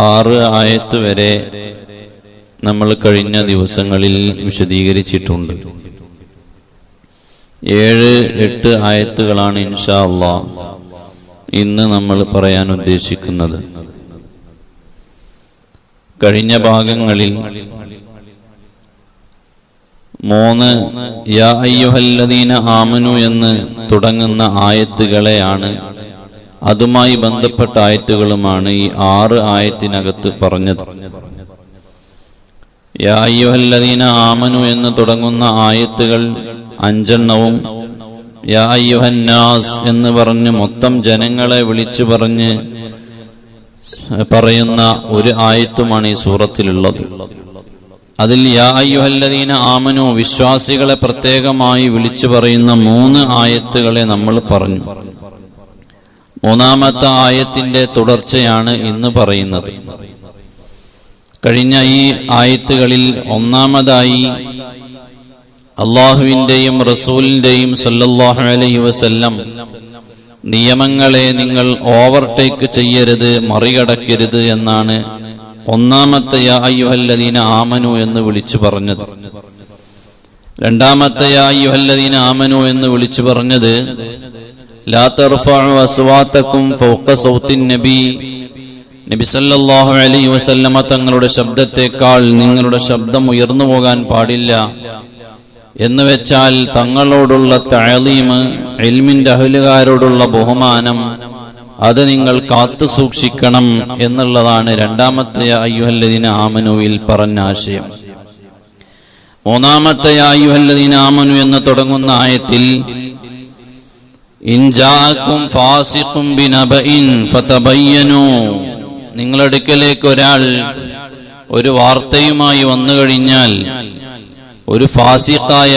6 ആയത്ത് വരെ നമ്മൾ കഴിഞ്ഞ ദിവസങ്ങളിൽ വിശദീകരിച്ചിട്ടുണ്ട്. 7-8 ആയത്തുകളാണ് ഇൻഷാ അല്ലാഹ് ഇന്ന് നമ്മൾ പറയാൻ ഉദ്ദേശിക്കുന്നത്. കഴിഞ്ഞ ഭാഗങ്ങളിൽ 3 യാ അയ്യുഹല്ലദീന ആമനു എന്ന് തുടങ്ങുന്ന ആയത്തുകളെയാണ്, അതുമായി ബന്ധപ്പെട്ട ആയത്തുകളുമാണ് ഈ 6 ആയത്തിനകത്ത് പറഞ്ഞത്. യാ അയ്യുഹല്ലദീന ആമനു എന്ന് തുടങ്ങുന്ന ആയത്തുകൾ 5 യാ അയ്യുഹന്നാസ് എന്ന് പറഞ്ഞ് മൊത്തം ജനങ്ങളെ വിളിച്ചു പറഞ്ഞ് പറയുന്ന ഒരു ആയത്തുമാണ് ഈ സൂറത്തിലുള്ളത്. അതിൽ യാ അയ്യുഹല്ലദീന ആമനു വിശ്വാസികളെ പ്രത്യേകമായി വിളിച്ചു പറയുന്ന 3 ആയത്തുകളെ നമ്മൾ പറഞ്ഞു. 3-ാമത്തെ ആയത്തിന്റെ തുടർച്ചയാണ് ഇന്ന് പറയുന്നത്. കഴിഞ്ഞ ഈ ആയത്തുകളിൽ 1-ാമതായി അള്ളാഹുവിന്റെയും റസൂലിന്റെയും സല്ലല്ലാഹു അലൈഹി വസല്ലം നിയമങ്ങളെ നിങ്ങൾ ഓവർടേക്ക് ചെയ്യരുത്, മറികടക്കരുത് എന്നാണ് 1-ാമത്തെ യാ അയ്യുഹല്ലദീന ആമനു എന്ന് വിളിച്ചു പറഞ്ഞത്. 2-ാമത്തെ യാ അയ്യുഹല്ലദീന ആമനു എന്ന് വിളിച്ചു പറഞ്ഞത് ലാ തർഫഉ അസ്വാതകും ഫൗഖ സൗത്തിൻ നബി, നബി സല്ലല്ലാഹു അലൈഹി വസല്ലമ തങ്ങളുടെ ശബ്ദത്തെക്കാൾ നിങ്ങളുടെ ശബ്ദം ഉയർന്നു പോകാൻ പാടില്ല എന്ന് വെച്ചാൽ തങ്ങളോടുള്ള തഅലീം, ഇൽമിന്റെ അഹ്ലുകാരോടുള്ള ബഹുമാനം, അത് നിങ്ങൾ കാത്തു സൂക്ഷിക്കണം എന്നുള്ളതാണ് 2-ാമത്തെ യാ അയ്യുഹല്ലദീന ആമനുവിൽ പറഞ്ഞ ആശയം. 3-ാമത്തെ യാ അയ്യുഹല്ലദീന ആമനു എന്ന് തുടങ്ങുന്ന ആയത്തിൽ ഇൻ ജാഅകും ഫാസിഖും ബിനബഇൻ ഫതബയ്യനു, നിങ്ങളുടെ അടുക്കലേക്ക് ഒരാൾ ഒരു വാർത്തയുമായി വന്നു കഴിഞ്ഞാൽ, ഒരു ഫാസിഖായ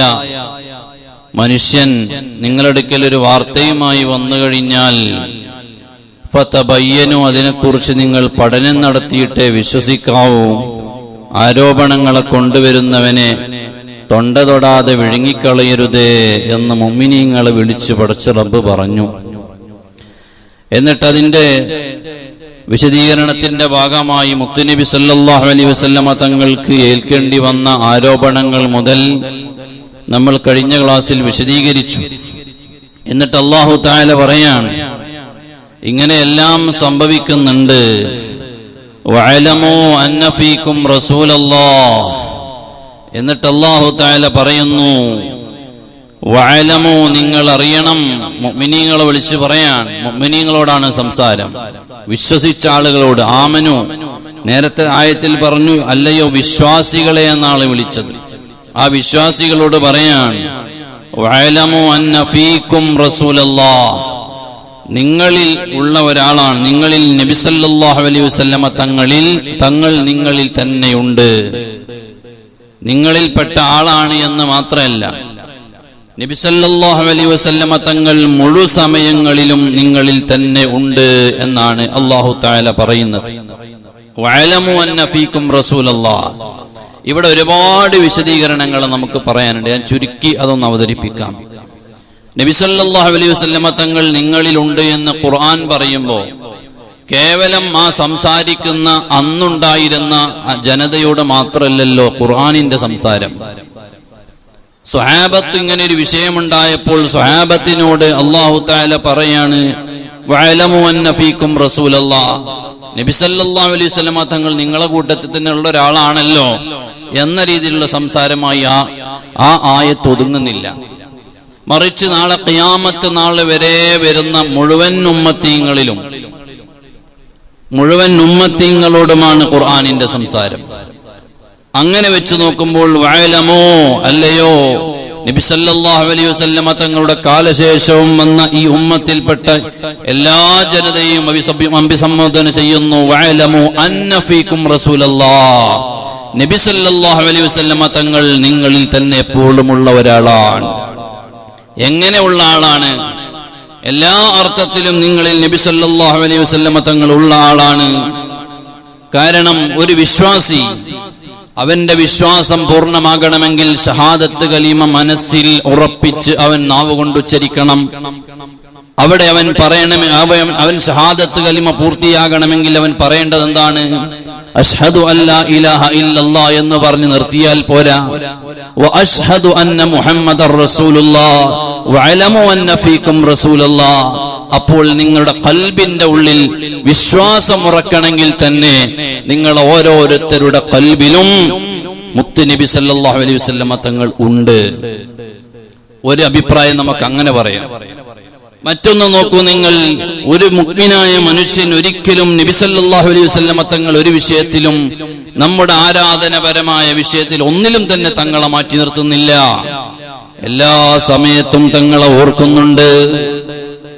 മനുഷ്യൻ നിങ്ങളുടെ അടുക്കൽ ഒരു വാർത്തയുമായി വന്നു കഴിഞ്ഞാൽ ഫതബയ്യനു, അതിനെക്കുറിച്ച് നിങ്ങൾ പഠനം നടത്തിയിട്ടേ വിശ്വസിക്കാവൂ. ആരോപണങ്ങളെ കൊണ്ടുവരുന്നവനെ തൊണ്ട തൊടാതെ വിഴുങ്ങിക്കളയരുതേ എന്ന് മുഅ്മിനീങ്ങളെ വിളിച്ചു പടച്ച റബ്ബ് പറഞ്ഞു. എന്നിട്ട് അതിന്റെ വിശദീകരണത്തിന്റെ ഭാഗമായി മുത്തുനബി സല്ലല്ലാഹു അലൈഹി വസല്ലമ തങ്ങൾക്ക് ഏൽക്കേണ്ടി വന്ന ആരോപണങ്ങൾ മുതൽ നമ്മൾ കഴിഞ്ഞ ക്ലാസ്സിൽ വിശദീകരിച്ചു. എന്നിട്ട് അല്ലാഹു തആല പറയാണ്, ഇങ്ങനെയെല്ലാം സംഭവിക്കുന്നുണ്ട്. വഅലമു അന്ന ഫീകും റസൂലല്ലാഹ്, എന്നിട്ട് അല്ലാഹു തആല പറയുന്നു വഅലമു, നിങ്ങൾ അറിയണം. മുഅ്മിനീങ്ങളെ വിളിച്ചു പറയാൻ, മുഅ്മിനീങ്ങളോടാണ് സംസാരം, വിശ്വസിച്ച ആളുകളോട്. ആമനു നേരത്തെ ആയത്തിൽ പറഞ്ഞു അല്ലയോ വിശ്വാസികളെ എന്നാണ് വിളിച്ചത്. ആ വിശ്വാസികളോട് പറയാൻ വഅലമു അന്ന ഫീകും റസൂലല്ലാഹ്, നിങ്ങളിൽ ഉള്ള ഒരാളാണ്, നിങ്ങളിൽ നബി സല്ലല്ലാഹു അലൈഹി വസല്ലമ തങ്ങൾ നിങ്ങളിൽ തന്നെയുണ്ട്, നിങ്ങളിൽപ്പെട്ട ആളാണ് എന്ന് മാത്രമല്ല, നബി സല്ലല്ലാഹു അലൈഹി വസല്ലമ തങ്ങൾ മുഴു സമയങ്ങളിലും നിങ്ങളിൽ തന്നെ ഉണ്ട് എന്നാണ് അല്ലാഹു തആല പറയുന്നത്. വഅലമു അന്ന ഫീകും റസൂലല്ലാഹ്. ഇവിടെ ഒരുപാട് വിശദീകരണങ്ങൾ നമുക്ക് പറയാനുണ്ട്. ഞാൻ ചുരുക്കി അതൊന്ന് അവതരിപ്പിക്കാം. നബി സല്ലല്ലാഹു അലൈഹി വസല്ലമ തങ്ങൾ നിങ്ങളിലുണ്ട് എന്ന് ഖുർആൻ പറയുമ്പോൾ കേവലം ആ സംസാരിക്കുന്ന അന്നുണ്ടായിരുന്ന ജനതയോട് മാത്രമല്ലല്ലോ ഖുർആനിന്റെ സംസാരം. സ്വഹാബത്ത് ഇങ്ങനെ ഒരു വിഷയമുണ്ടായപ്പോൾ സ്വഹാബത്തിനോട് അല്ലാഹു തആല പറയാണ് വഅലമു അന്ന ഫീകും റസൂലല്ലാഹ്, നബി സല്ലല്ലാഹു അലൈഹി വസല്ലമ തങ്ങൾ നിങ്ങളെ കൂട്ടത്തിൽ തന്നെ ഉള്ള ഒരാളാണല്ലോ എന്ന രീതിയിലുള്ള സംസാരമായി ആ ആയത്ത് ഒതുങ്ങുന്നില്ല. മറിച്ച് നാളെ ഖിയാമത്ത് നാൾ വരെ വരുന്ന മുഴുവൻ ഉമ്മത്തീങ്ങളോടുമാണ് ഖുർആനിന്റെ സംസാരം. അങ്ങനെ വെച്ച് നോക്കുമ്പോൾ വഅലമോ, അല്ലയോ നബി സല്ലല്ലാഹു അലൈഹി വസല്ലമ തങ്ങളുടെ കാലശേഷവും വന്ന ഈ ഉമ്മത്തിൽപ്പെട്ട എല്ലാ ജനതയും അഭിസംബോധന ചെയ്യുന്നു വഅലമു അന്ന ഫീകും റസൂലല്ലാഹ്, നബി സല്ലല്ലാഹു അലൈഹി വസല്ലമ തങ്ങൾ നിങ്ങളിൽ തന്നെ എപ്പോഴും ഉള്ള ഒരാളാണ്. എങ്ങനെയുള്ള ആളാണ്? എല്ലാ അർത്ഥത്തിലും നിങ്ങളിൽ നബി സല്ലല്ലാഹു അലൈഹി വസല്ലമ തങ്ങൾ ഉള്ള ആളാണ്. കാരണം ഒരു വിശ്വാസി അവന്റെ വിശ്വാസം പൂർണ്ണമാകണമെങ്കിൽ ഷഹാദത്ത് കലിമ മനസ്സിൽ ഉറപ്പിച്ച് അവൻ നാവുകൊണ്ട് ഉച്ചരിക്കണം. അവിടെ അവൻ പറയണമേ, അവൻ ഷഹാദത്ത് കലിമ പൂർത്തിയാകണമെങ്കിൽ അവൻ പറയേണ്ടത് എന്താണ്? അഷ്ഹദു അല്ലാ ഇലാഹ ഇല്ലല്ലാഹ് എന്ന് പറഞ്ഞു നിർത്തിയാൽ പോരാ. വ അഷ്ഹദു അന്ന മുഹമ്മദർ റസൂലുള്ളാഹ് വഅലമു അന്ന ഫീകും റസൂലുള്ളാഹ്. അപ്പോൾ നിങ്ങളുടെ ഖൽബിന്റെ ഉള്ളിൽ വിശ്വാസം ഉറക്കണമെങ്കിൽ തന്നെ നിങ്ങൾ ഓരോരുത്തരുടെ ഖൽബിലും മുത്തുനബി സല്ലല്ലാഹു അലൈഹി വസല്ലമ തങ്ങൾ ഉണ്ട്. ഒരു അഭിപ്രായം നമുക്ക് അങ്ങനെ പറയാം. മറ്റൊന്ന് നോക്കൂ, നിങ്ങൾ ഒരു മുഅ്മിനായ മനുഷ്യൻ ഒരിക്കലും നബി സല്ലല്ലാഹു അലൈഹി വസല്ലമ തങ്ങൾ ഒരു വിഷയത്തിലും നമ്മുടെ ആരാധനപരമായ വിഷയത്തിൽ ഒന്നിലും തന്നെ തങ്ങളെ മാറ്റി നിർത്തുന്നില്ല. എല്ലാ സമയത്തും തങ്ങളെ ഓർക്കുന്നുണ്ട്.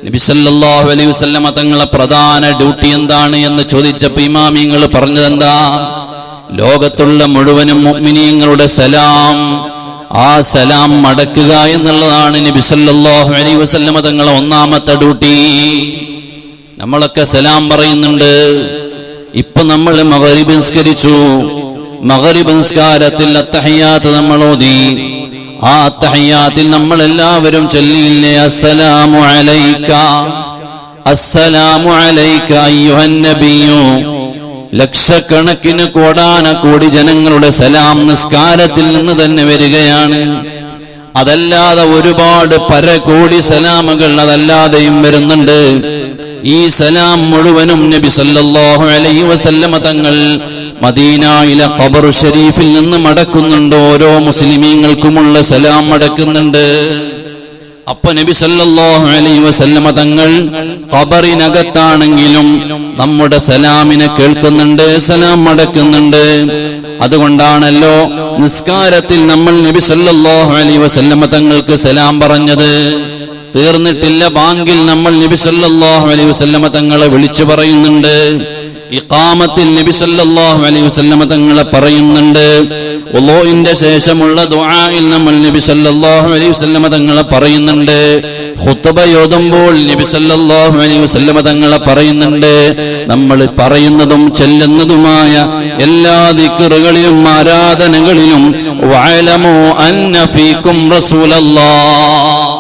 നബി സല്ലല്ലാഹു അലൈഹി വസല്ലമ തങ്ങളെ പ്രധാന ഡ്യൂട്ടി എന്താണ് എന്ന് ചോദിച്ചപ്പോൾ ഇമാമിങ്ങൾ പറഞ്ഞതെന്താ? ലോകത്തുള്ള മുഴുവനും മുഅ്മിനീങ്ങളുടെ സലാം, ആ സലാം മടക്കുക എന്നുള്ളതാണ് നബി സല്ലല്ലാഹു അലൈഹി വസല്ലമ തങ്ങളെ ഒന്നാമത്തെ ഡ്യൂട്ടി. നമ്മളൊക്കെ സലാം പറയുന്നുണ്ട്. ഇപ്പൊ നമ്മൾ മഗ്രിബ് നിസ്കരിച്ചു. മഗ്രിബ് നിസ്കാരത്തിൽ അത്തഹിയ്യാത്ത് നമ്മൾ ഓതി. ആ അത്തഹിയ്യാത്തിൽ നമ്മൾ എല്ലാവരും ചൊല്ലിയില്ലേ, അസ്സലാമു അലൈക അസ്സലാമു അലൈക അയ്യുഹൻ നബിയ്യു. ലക്ഷക്കണക്കിന് കോടാനക്കോടി ജനങ്ങളുടെ സലാം നിസ്കാരത്തിൽ നിന്ന് തന്നെ വരികയാണ്. അതല്ലാതെ ഒരുപാട് പരകോടി സലാമുകൾ അതല്ലാതെയും വരുന്നുണ്ട്. ഈ സലാം മുഴുവനും നബി സല്ലല്ലാഹു അലൈഹി വസല്ലമ തങ്ങൾ മദീനയിലെ ഖബർ ഷരീഫിൽ നിന്ന് മടക്കുന്നുണ്ട്. ഓരോ മുസ്ലിമീങ്ങൾക്കുമുള്ള സലാം മടക്കുന്നുണ്ട്. അപ്പൊ നബി സല്ലല്ലാഹു അലൈഹി വസല്ലമ തങ്ങൾ ഖബറിനകത്താണെങ്കിലും നമ്മുടെ സലാമിനെ കേൾക്കുന്നുണ്ട്, സലാം മടക്കുന്നുണ്ട്. അതുകൊണ്ടാണല്ലോ നിസ്കാരത്തിൽ നമ്മൾ നബി സല്ലല്ലാഹു അലൈഹി വസല്ലമ തങ്ങൾക്ക് സലാം പറഞ്ഞത്. തീർന്നിട്ടില്ല, ബാങ്കിൽ നമ്മൾ നബി സല്ലല്ലാഹു അലൈഹി വസല്ലമ തങ്ങളെ വിളിച്ചു പറയുന്നുണ്ട്. ഇഖാമത്തിൽ നബി സല്ലല്ലാഹു അലൈഹി വസല്ലമ തങ്ങളെ പറയുന്നുണ്ട്. വുളൂഇന്റെ ശേഷമുള്ള ദുആയിൽ നമ്മൾ നബി സല്ലല്ലാഹു അലൈഹി വസല്ലമ തങ്ങളെ പറയുന്നുണ്ട്. ഖുത്ബ ഓതുമ്പോൾ നബി സല്ലല്ലാഹു അലൈഹി വസല്ലമ തങ്ങളെ പറയുന്നുണ്ട്. നമ്മൾ പറയുന്നതും ചെല്ലുന്നതുമായ എല്ലാ ദിക്റുകളിലും ആരാധനകളിലും വഅലമു അന്ന ഫീകും റസൂലല്ലാഹ്,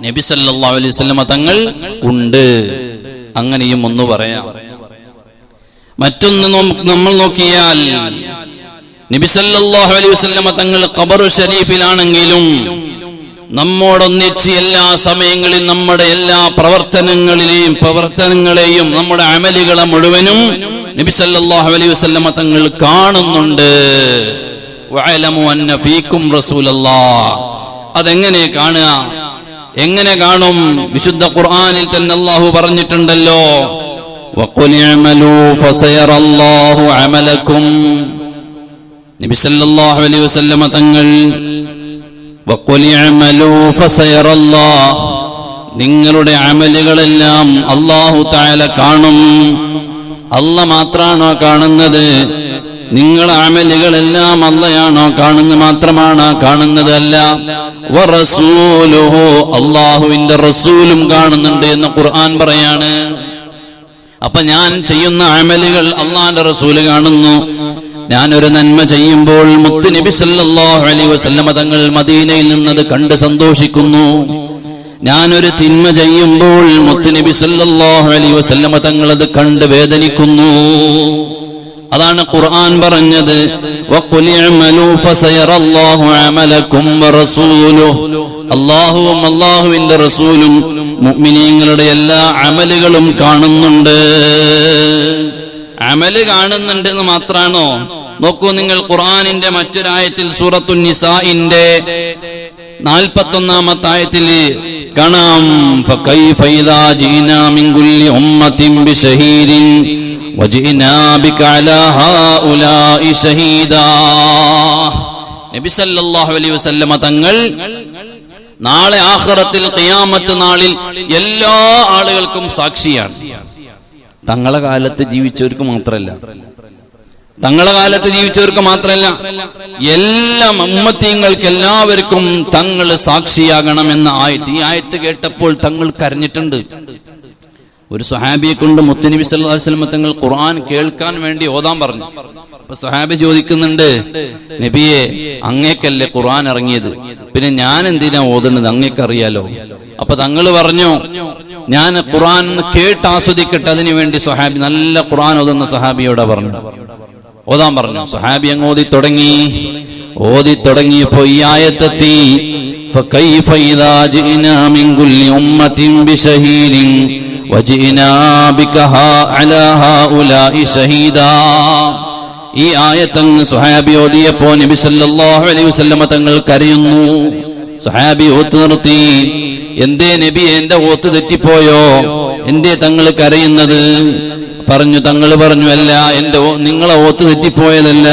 നബി സല്ലല്ലാഹു അലൈഹി വസല്ലമ തങ്ങൾ ഉണ്ട്. അങ്ങനെയും ഒന്ന് പറയാം. മറ്റൊന്ന് നമ്മൾ നോക്കിയാൽ നബി സല്ലല്ലാഹു അലൈഹി വസല്ലമ തങ്ങൾ ഖബർ ഷരീഫിലാണെങ്കിലും നമ്മോടൊന്നിച്ച് എല്ലാ സമയങ്ങളിലും നമ്മുടെ എല്ലാ പ്രവർത്തനങ്ങളെയും നമ്മുടെ അമലുകളെ മുഴുവനും നബി സല്ലല്ലാഹു അലൈഹി വസല്ലമ തങ്ങൾ കാണുന്നുണ്ട്. വഅലമു അന്ന ഫീകും റസൂലല്ലാഹ്. അതെങ്ങനെ കാണുക? എങ്ങനെ കാണും? വിശുദ്ധ ഖുർആനിൽ തന്നെ അല്ലാഹു പറഞ്ഞിട്ടുണ്ടല്ലോ, വഖുൽ ഇഅമലൂ ഫസയറല്ലാഹു അമലക്കും. നബി സല്ലല്ലാഹു അലൈഹി വസല്ലമ തങ്ങൾ വഖുൽ ഇഅമലൂ ഫസയറല്ലാഹ്, നിങ്ങളുടെ അമലുകളെല്ലാം അല്ലാഹു തആല കാണും. അല്ലാഹ് മാത്രമാണോ കാണുന്നത്? നിങ്ങളുടെ അമലുകളെല്ലാം അല്ലാഹയാണോ കാണുന്നത്? മാത്രമാണോ കാണുന്നത്? അല്ല, വറസൂലുഹു, അല്ലാഹുവിന്റെ റസൂലും കാണുന്നുണ്ട് എന്ന് ഖുർആൻ പറയാണ്. അപ്പൊ ഞാൻ ചെയ്യുന്ന അമലുകൾ അല്ലാഹുവിന്റെ റസൂല് കാണുന്നു. ഞാനൊരു നന്മ ചെയ്യുമ്പോൾ മുത്ത് നബി സല്ലല്ലാഹു അലൈഹി വസല്ലമ തങ്ങൾ മദീനയിൽ നിന്നത് കണ്ട് സന്തോഷിക്കുന്നു. ഞാനൊരു തിന്മ ചെയ്യുമ്പോൾ മുത്ത് നബി സല്ലല്ലാഹു അലൈഹി വസല്ലമ തങ്ങൾ അത് കണ്ട് വേദനിക്കുന്നു. അതാണ് ഖുർആൻ പറഞ്ഞത്, വഖുൽ ഇഅമലൂ ഫസയറല്ലാഹു അമലക്കും വറസൂലുഹു. അല്ലാഹുവും അല്ലാഹുവിന്റെ റസൂലും മുഅ്മിനീങ്ങളുടെ എല്ലാ അമലുകളും കാണുന്നുണ്ട്. അമല് കാണുന്നുണ്ട് എന്ന് മാത്രാണോ? നോക്കൂ നിങ്ങൾ, ഖുർആനിന്റെ മറ്റൊരായത്തിൽ സൂറത്തുൻ നിസാഇന്റെ 41-ാമത്തെ ആയത്തിൽ കാണാം, ഫകൈഫ ഇദാ ജീനാ മിൻ കുല്ലി ഉമ്മത്തിൻ ബിശഹീദിൻ വജിനാ ബിക അലാ ഹൗലാഇ ഷഹീദാ. നബി സല്ലല്ലാഹു അലൈഹി വസല്ലമ തങ്ങൾ നാളെ ആഖിറത്തിൽ ഖിയാമത്ത് നാളിൽ എല്ലാ ആളുകൾക്കും സാക്ഷിയാണ്. തങ്ങളെ കാലത്ത് ജീവിച്ചവർക്ക് മാത്രമല്ല, എല്ലാ ഉമ്മത്തീങ്ങൾക്ക് എല്ലാവർക്കും തങ്ങൾ സാക്ഷിയാകണമെന്ന ആയത്ത്. ഈ ആയത്ത് കേട്ടപ്പോൾ തങ്ങൾ കരഞ്ഞിട്ടുണ്ട്. ഒരു സ്വഹാബിയെ കൊണ്ട് മുത്തുനബി സല്ലല്ലാഹു അലൈഹി വസല്ലം തങ്ങൾ ഖുർആൻ കേൾക്കാൻ വേണ്ടി ഓതാൻ പറഞ്ഞു. അപ്പൊ സ്വഹാബി ചോദിക്കുന്നുണ്ട്, നബിയെ, അങ്ങേക്കല്ലേ ഖുർആൻ ഇറങ്ങിയത്, പിന്നെ ഞാൻ എന്തിനാ ഓതുന്നത്? അങ്ങേക്കറിയാലോ. അപ്പൊ തങ്ങള് പറഞ്ഞു, ഞാൻ ഖുർആൻ കേട്ട് ആസ്വദിക്കട്ടെ, അതിനു വേണ്ടി സ്വഹാബി നല്ല ഖുർആൻ ഓതുന്ന സ്വഹാബിയോടെ പറഞ്ഞു, ഓതാൻ പറഞ്ഞു. സ്വഹാബി അങ്ങ് ഓതി തുടങ്ങിയപ്പോ ഈ ആയത്തെത്തി, فكيف إذا جئنا من كل أمة بشهيد وجئنا بك على هؤلاء شهيدا. ഈ ആയത്തങ്ങ് സ്വഹാബി ഓതിയപ്പോ നബി സല്ലല്ലാഹു അലൈഹി വസല്ലമ തങ്ങൾ കരയുന്നു. സ്വഹാബി ഓത്ത് നിർത്തി. എന്തേ നബി, എന്റെ ഓത്ത് തെറ്റിപ്പോയോ? എന്തേ തങ്ങൾ കരയുന്നത്? തങ്ങൾ പറഞ്ഞു, അല്ല, നിങ്ങളെ ഓത്ത് തെറ്റിപ്പോയതല്ല,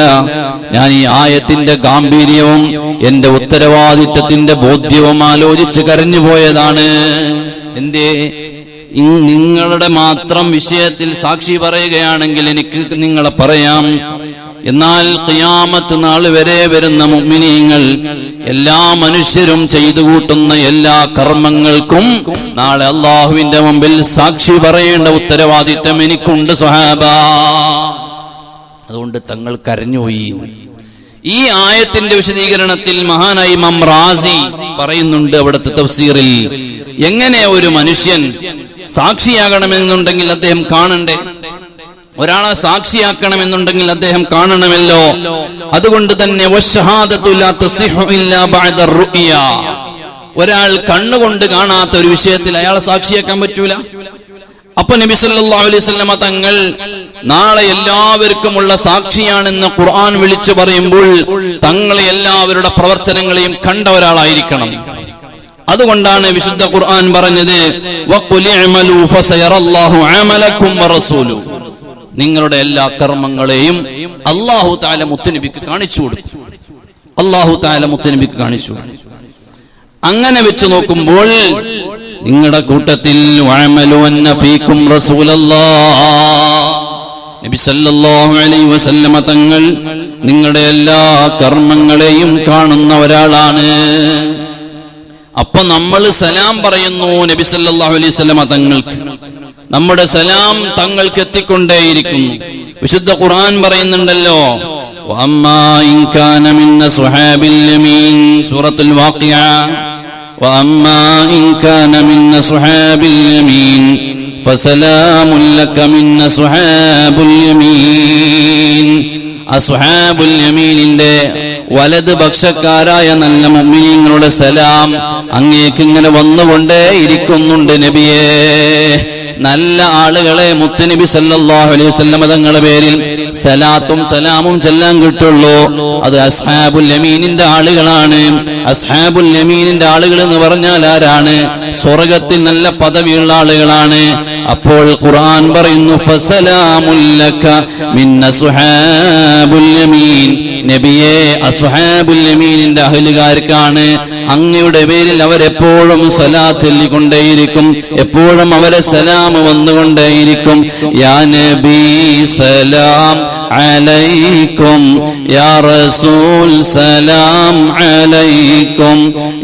ഞാൻ ഈ ആയത്തിന്റെ ഗാംഭീര്യവും എന്റെ ഉത്തരവാദിത്വത്തിന്റെ ബോധ്യവും ആലോചിച്ച് കരഞ്ഞു പോയതാണ്. എന്തേ? നിങ്ങളുടെ മാത്രം വിഷയത്തിൽ സാക്ഷി പറയുകയാണെങ്കിൽ എനിക്ക് നിങ്ങളെ പറയാം. എന്നാൽ ഖിയാമത്ത് നാൾ വരെ വരുന്ന മുഅ്മിനീങ്ങൾ, എല്ലാ മനുഷ്യരും ചെയ്തു കൂട്ടുന്ന എല്ലാ കർമ്മങ്ങൾക്കും നാളെ അള്ളാഹുവിന്റെ മുമ്പിൽ സാക്ഷി പറയേണ്ട ഉത്തരവാദിത്തം എനിക്കുണ്ട് സ്വഹാബ. അതുകൊണ്ട് തങ്ങൾ കരഞ്ഞുപോയി. ഈ ആയത്തിന്റെ വിശദീകരണത്തിൽ മഹാനായ ഇമാം റാസി പറയുന്നുണ്ട് അവിടുത്തെ തഫ്സീറിൽ, എങ്ങനെ ഒരു മനുഷ്യൻ സാക്ഷിയാകണമെന്നുണ്ടെങ്കിൽ അദ്ദേഹം കാണണ്ടേ? ഒരാളെ സാക്ഷിയാക്കണമെന്നുണ്ടെങ്കിൽ അദ്ദേഹം കാണണമല്ലോ. അതുകൊണ്ട് തന്നെ ഒരാൾ കണ്ണുകൊണ്ട് കാണാത്ത ഒരു വിഷയത്തിൽ അയാളെ സാക്ഷിയാക്കാൻ പറ്റൂല. അപ്പൊ നബി സല്ലല്ലാഹു അലൈഹി വസല്ലമ തങ്ങൾ നാളെ എല്ലാവർക്കുമുള്ള സാക്ഷിയാണെന്ന് ഖുർആൻ വിളിച്ചു പറയുമ്പോൾ തങ്ങളെ എല്ലാവരുടെ പ്രവർത്തനങ്ങളെയും കണ്ട ഒരാളായിരിക്കണം. അതുകൊണ്ടാണ് വിശുദ്ധ ഖുർആൻ പറഞ്ഞത്, വഖുൽ ഇഅ്മലൂ ഫസയറല്ലാഹു അമലക്കും വറസൂലു. നിങ്ങളുടെ എല്ലാ കർമ്മങ്ങളെയും അല്ലാഹു തആല മുത്തുനബിക്ക് കാണിച്ചു കൊടുത്തു. അങ്ങനെ വെച്ച് നോക്കുമ്പോൾ നിങ്ങളുടെ കൂട്ടത്തിൽ വഅമലു അന്ന ഫീകും റസൂലല്ലാഹ്, നബി സല്ലല്ലാഹു അലൈഹി വസല്ലമ തങ്ങൾ നിങ്ങളുടെ എല്ലാ കർമ്മങ്ങളെയും കാണുന്ന ഒരാളാണ്. അപ്പൊ നമ്മൾ സലാം പറയുന്നു നബി സല്ലല്ലാഹു അലൈഹി വസല്ലമ തങ്ങൾക്ക്, നമ്മുടെ സലാം തങ്ങൾക്ക് എത്തിക്കൊണ്ടേയിരിക്കുന്നു. വിശുദ്ധ ഖുർആൻ പറയുന്നുണ്ടല്ലോ, വഅമ്മാ ഇൻ കാന മിൻ അസ്ഹാബിൽ യമീൻ, സൂറത്തുൽ വാഖിഅ, വഅമ്മാ ഇൻ കാന മിൻ അസ്ഹാബിൽ യമീൻ ഫസലാമുൻ ലക മിൻ അസ്ഹാബുൽ യമീൻ. അസ്ഹാബുൽ യമീനിന്റെ വലത് പക്ഷക്കാരായ നല്ല മുഅ്മിനീങ്ങളുടെ സലാം അങ്ങേക്ക് ഇങ്ങനെ വന്നുകൊണ്ടേ ഇരിക്കുന്നുണ്ട് നബിയേ. നല്ല ആളുകളെ മുത്തുനബി സല്ലല്ലാഹു അലൈഹി വസല്ലം തങ്ങളുടെ പേരിൽ സലാത്തും സലാമും ചെല്ലാൻ കിട്ടുള്ളൂ. അത് അസ്ഹാബുൽ യമീനിന്റെ ആളുകളാണ്. അസ്ഹാബുൽ യമീനിന്റെ ആളുകൾ എന്ന് പറഞ്ഞാൽ ആരാണ്? സ്വർഗ്ഗത്തിൽ നല്ല പദവിയുള്ള ആളുകളാണ്. അപ്പോൾ ഖുർആൻ പറയുന്നു, ഫസലാമുൽ ലക മിൻ അസ്ഹാബുൽ യമീൻ. നബിയെ, അസ്ഹാബുൽ യമീനിന്റെ അഹ്ലുകാർക്കാണ് അങ്ങയുടെ പേരിൽ അവരെപ്പോഴും സലാത്ത് ചൊല്ലിക്കൊണ്ടേയിരിക്കും, എപ്പോഴും അവരെ സലാം വന്നുകൊണ്ടേയിരിക്കും. യാ നബി സലാം അലൈക്കും, യാ റസൂൽ സലാം അലൈക്കും,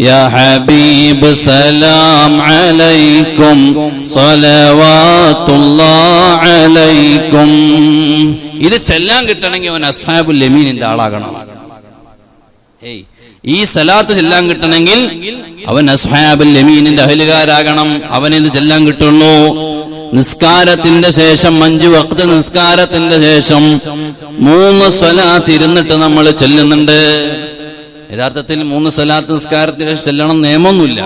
യാ ഹബീബ് സലാം അലൈക്കും, സ്വലവാത്തുല്ലാഹി അലൈക്കും. ഇത് ചെല്ലാൻ കിട്ടണമെങ്കിൽ അവൻ അസ്ഹാബുൽ യമീനിന്റെ ആളാകണം. ഈ സലാത്ത് ചെല്ലാൻ കിട്ടണമെങ്കിൽ അവൻ അസ്ഹാബുൽ യമീനിന്റെ അഹ്ലുകാരാകണം. അവനിത് ചെല്ലാൻ കിട്ടുള്ളൂ. നിസ്കാരത്തിന്റെ ശേഷം 5 വഖ്ത് നിസ്കാരത്തിന്റെ ശേഷം 3 സ്വലാത്ത് ഇരുന്നിട്ട് നമ്മൾ ചെല്ലുന്നുണ്ട്. യഥാർത്ഥത്തിൽ 3 സ്വലാത്ത് നിസ്കാരത്തിന് ചെല്ലണം നിയമമൊന്നുമില്ല,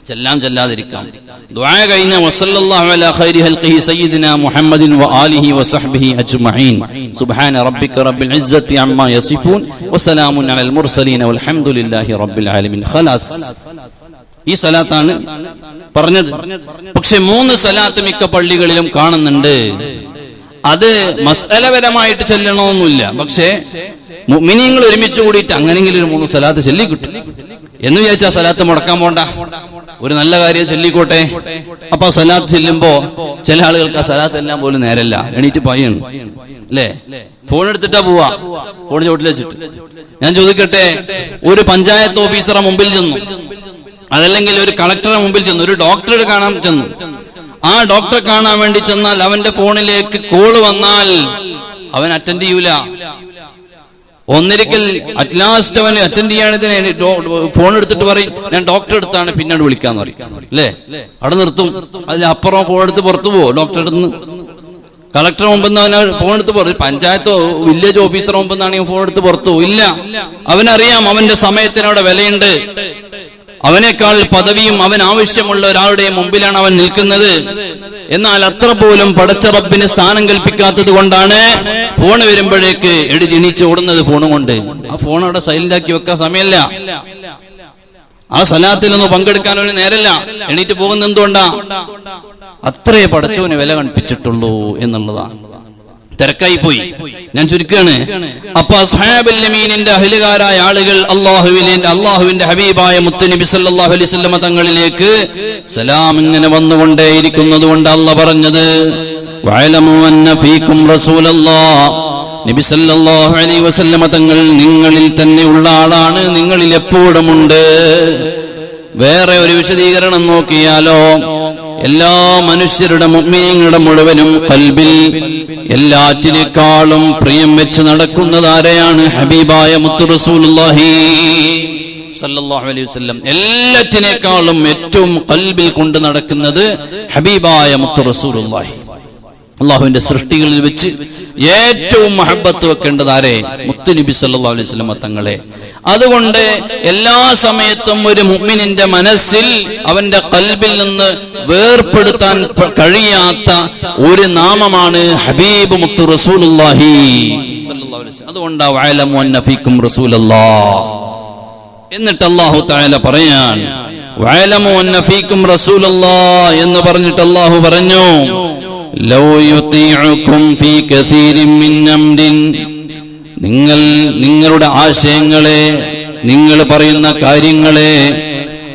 ചെല്ലാതിരിക്കാം. ദുആ കഴിഞ്ഞ വസല്ലല്ലാഹു അലാ ഖൈരി ഖൽഖിഹി സയ്യിദിനാ മുഹമ്മദിൻ വആലിഹി വസഹ്ബിഹി അജ്മഈൻ. സുബ്ഹാന റബ്ബിക റബ്ബിൽ ഇസ്സത്തി അമ്മാ യസിഫൂൻ വസലാമുൻ അലൽ മുർസലീൻ വൽഹംദുലില്ലാഹി റബ്ബിൽ ആലമീൻ. ഖലാസ്. ഈ സലാത്താണ് പറഞ്ഞത്. പക്ഷെ 3 സലാത്ത് മിക്ക പള്ളികളിലും കാണുന്നുണ്ട്. അത് മസ്അലപരമായിട്ട് ചെല്ലണമെന്നില്ല. പക്ഷേ മുഅ്മിനീങ്ങൾ ഒരുമിച്ച് കൂടിയിട്ട് അങ്ങനെങ്കിലും ഒരു 3 സലാത്ത് ചൊല്ലി കിട്ടും എന്ന് വിചാരിച്ചാൽ സലാത്ത് മുടക്കാൻ പോണ്ട, ഒരു നല്ല കാര്യം ചൊല്ലിക്കോട്ടെ. അപ്പൊ സലാത്ത് ചെല്ലുമ്പോ ചില ആളുകൾക്ക് ആ സലാത്ത് എല്ലാം പോലും നേരല്ല, എണീറ്റ് പായാണ് അല്ലേ, ഫോൺ എടുത്തിട്ടാ പോവാ, ഫോൺ ചോട്ടിൽ വെച്ചിട്ട്. ഞാൻ ചോദിക്കട്ടെ, ഒരു പഞ്ചായത്ത് ഓഫീസറെ മുമ്പിൽ ചെന്നു, അതല്ലെങ്കിൽ ഒരു കളക്ടറെ മുമ്പിൽ ചെന്നു, ഒരു ഡോക്ടറെ കാണാൻ ചെന്നു. ആ ഡോക്ടറെ കാണാൻ വേണ്ടി ചെന്നാൽ അവന്റെ ഫോണിലേക്ക് കോള് വന്നാൽ അവൻ അറ്റൻഡ് ചെയ്യൂല. ഒന്നിരിക്കൽ അറ്റ് ലാസ്റ്റ് അവന് അറ്റൻഡ് ചെയ്യാൻ ഫോൺ എടുത്തിട്ട് പറയും ഞാൻ ഡോക്ടറെ അടുത്താണ് പിന്നീട് വിളിക്കാന്ന് പറയും. അല്ലേ? അവിടെ നിർത്തും. അതിലപ്പുറം ഫോൺ എടുത്ത് പുറത്തു പോവോ? ഡോക്ടറെ അടുത്ത് കളക്ടർ മുമ്പെന്ന് അവന് ഫോൺ എടുത്ത് പുറത്ത്, പഞ്ചായത്തോ വില്ലേജ് ഓഫീസർ മുമ്പെന്നാണെങ്കിൽ ഫോൺ എടുത്ത് പുറത്തു ഇല്ല. അവനറിയാം അവന്റെ സമയത്തിനവിടെ വിലയുണ്ട്. അവനേക്കാൾ പദവിയും അവൻ ആവശ്യമുള്ള ഒരാളുടെ മുമ്പിലാണ് അവൻ നിൽക്കുന്നത്. എന്നാൽ അത്ര പോലും പടച്ച റബ്ബിന് സ്ഥാനം കൽപ്പിക്കാത്തത് കൊണ്ടാണ് ഫോൺ വരുമ്പോഴേക്ക് എണീച്ച് ഓടുന്നത് ഫോണും കൊണ്ട്. ആ ഫോൺ അവിടെ സൈലന്റ് ആക്കി വെക്കാൻ സമയമല്ല. ആ സലാത്തിലൊന്നും പങ്കെടുക്കാൻ ഒരു നേരല്ല. എണീറ്റ് പോകുന്ന എന്തുകൊണ്ടാ? അത്രേ പടച്ചവന് വില കൽപ്പിച്ചിട്ടുള്ളൂ എന്നുള്ളതാണ്. തിരക്കായി പോയി. ഞാൻ ചുരുക്കാണ്. അപ്പൊ അസ്ഹാബുൽ യമീനിന്റെ അഹ്ലുകാരായ ആളുകൾ അള്ളാഹുവിന്റെ ഹബീബായ മുത്തുനബി സല്ലല്ലാഹു അലൈഹി വസല്ലം തങ്ങളിലേക്ക് സലാം ഇങ്ങനെ വന്നുകൊണ്ടേയിരിക്കുന്നത് കൊണ്ട് അല്ലാഹ് പറഞ്ഞത് വഅലമു അന്ന ഫീകും റസൂലല്ലാഹ്, നബി സല്ലല്ലാഹു അലൈഹി വസല്ലം തങ്ങൾ നിങ്ങളിൽ തന്നെ ഉള്ള ആളാണ്, നിങ്ങളിൽ എപ്പോഴും ഉണ്ട്. വേറെ ഒരു വിശദീകരണം നോക്കിയാലോ, എല്ലാ മനുഷ്യരുടെ മുഅ്മിനീങ്ങളുടെ മുഴുവനും ഖൽബിൽ എല്ലാറ്റിനേക്കാളും പ്രിയം വെച്ച് നടക്കുന്നത് ആരെയാണ്? ഹബീബായ മുത്തു റസൂലുള്ളാഹി സല്ലല്ലാഹു അലൈഹി വസല്ലം. എല്ലാറ്റിനേക്കാളും ഏറ്റവും ഖൽബിൽ കൊണ്ട് നടക്കുന്നത് ഹബീബായ മുത്തു റസൂലുള്ളാഹി. അള്ളാഹുവിന്റെ സൃഷ്ടികളിൽ വെച്ച് ഏറ്റവും മഹബത്ത് വെക്കേണ്ടത് ആരെ? മുത്തു നബി സല്ലല്ലാഹു അലൈഹി വസല്ലം തങ്ങളെ. അതുകൊണ്ട് എല്ലാ സമയത്തും ഒരു മുഅ്മിനിന്റെ മനസ്സിൽ അവന്റെ ഖൽബിൽ നിന്ന് വേർപെടുത്താൻ കഴിയാത്ത ഒരു നാമമാണ് ഹബീബ് മുത്തു റസൂലുള്ളാഹി സല്ലല്ലാഹു അലൈഹി വസല്ലം. അതുകൊണ്ടാ വഅലമു അന്ന ഫീകും റസൂലല്ലാഹ്. എന്നിട്ട് അല്ലാഹു തആല പറയാൻ വഅലമു അന്ന ഫീകും റസൂലല്ലാഹ് എന്ന് പറഞ്ഞിട്ട് അല്ലാഹു പറഞ്ഞു ലൗ യുതീഉകും ഫീ കസീരിൻ മിൻ അംരിൻ, നിങ്ങളുടെ ആശയങ്ങളെ, നിങ്ങൾ പറയുന്ന കാര്യങ്ങളെ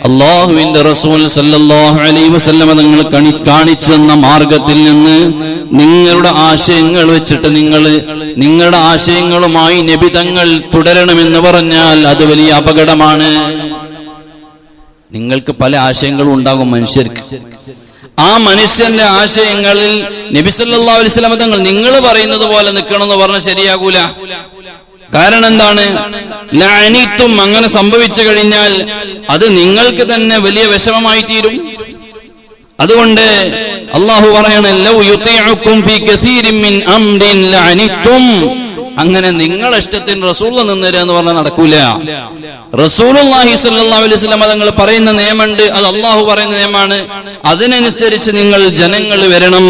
അള്ളാഹുവിന്റെ റസൂൽ സല്ലല്ലാഹു അലൈഹി വസല്ലം നിങ്ങൾ കാണിച്ചു തന്ന മാർഗത്തിൽ നിന്ന് നിങ്ങളുടെ ആശയങ്ങൾ വെച്ചിട്ട് നിങ്ങളുടെ ആശയങ്ങളുമായി നബി തങ്ങൾ തുടരണമെന്ന് പറഞ്ഞാൽ അത് വലിയ അപകടമാണ്. നിങ്ങൾക്ക് പല ആശയങ്ങളും ഉണ്ടാകും മനുഷ്യർക്ക്. ആ മനുഷ്യന്റെ ആശയങ്ങളിൽ നബി സല്ലല്ലാഹു അലൈഹി വസല്ലം തങ്ങൾ നിങ്ങൾ പറയുന്നത് പോലെ നിൽക്കണമെന്ന് പറഞ്ഞാൽ ശരിയാകൂല. കാരണം എന്താണ്? ലഅനിത്തും, അങ്ങനെ സംഭവിച്ചു കഴിഞ്ഞാൽ അത് നിങ്ങൾക്ക് തന്നെ വലിയ വിഷമമായി തീരും. അതുകൊണ്ട് അല്ലാഹു പറയാണ് ലൗ യുതീഉകും ഫീ കസീരിൻ മിൻ അംരിൻ ലഅനിത്തും, അങ്ങനെ നിങ്ങളെ ഇഷ്ടത്തിന് റസൂലുള്ള നിന്നേരാ എന്ന് പറഞ്ഞാൽ നടക്കൂല. റസൂലുള്ളാഹി സ്വല്ലല്ലാഹു അലൈഹി വസല്ലം തങ്ങൾ പറയുന്ന നിയമമുണ്ട്, അത് അല്ലാഹു പറയുന്ന നിയമമാണ്. അതിനനുസരിച്ച് നിങ്ങൾ ജനങ്ങൾ വരണം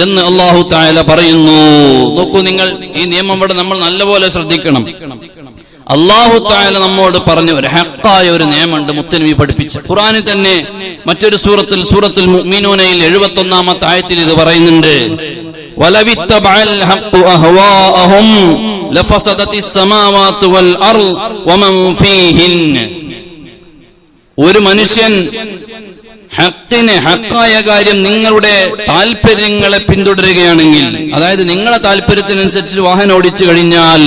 എന്ന് അല്ലാഹു തആല പറയുന്നു. നോക്കൂ നിങ്ങൾ, ഈ നിയമം ഇവിടെ നമ്മൾ നല്ലപോലെ ശ്രദ്ധിക്കണം. അല്ലാഹു തആല നമ്മോട് പറഞ്ഞു ഒരു ഹഖായ ഒരു നിയമമുണ്ട്, മുത്തനബി പഠിപ്പിച്ച. ഖുർആനിൽ തന്നെ മറ്റൊരു സൂറത്തുൽ മുഅ്മിനൂനയിൽ 71-ാമത്തെ ആയത്തിൽ ഇത് പറയുന്നുണ്ട്. വലവിത്തബഅൽ ഹഖ്ഖു അഹ്വാഅഹും ലഫസദത്തിസ് സമാവാതു വൽ അർള് വമൻ ഫീഹിൻ. ഒരു മനുഷ്യൻ ഹക്കായ കാര്യം നിങ്ങളുടെ താല്പര്യങ്ങളെ പിന്തുടരുകയാണെങ്കിൽ, അതായത് നിങ്ങളെ താല്പര്യത്തിനനുസരിച്ച് വാഹനം ഓടിച്ചു കഴിഞ്ഞാൽ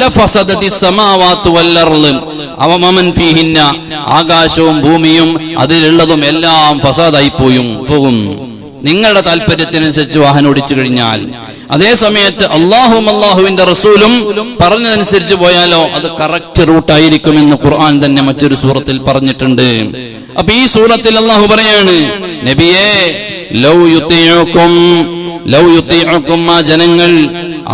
ലഫസദത്തിസ് സമാവാതു വൽ അർള് വമൻ ഫീഹിന്ന, ആകാശവും ഭൂമിയും അതിലുള്ളതും എല്ലാം ഫസാദായി പോകും. നിങ്ങളുടെ താല്പര്യത്തിനനുസരിച്ച് വാഹനം ഓടിച്ചു കഴിഞ്ഞാൽ. അതേ സമയത്ത് അള്ളാഹുവിന്റെ റസൂലും പറഞ്ഞതനുസരിച്ച് പോയാലോ അത് കറക്റ്റ് റൂട്ടായിരിക്കുമെന്ന് ഖുർആൻ തന്നെ മറ്റൊരു സൂറത്തിൽ പറഞ്ഞിട്ടുണ്ട്. അപ്പൊ ഈ സൂറത്തിൽ അള്ളാഹു പറയാണ്, നബിയേ ലൗ യുതീഉകും, ആ ജനങ്ങൾ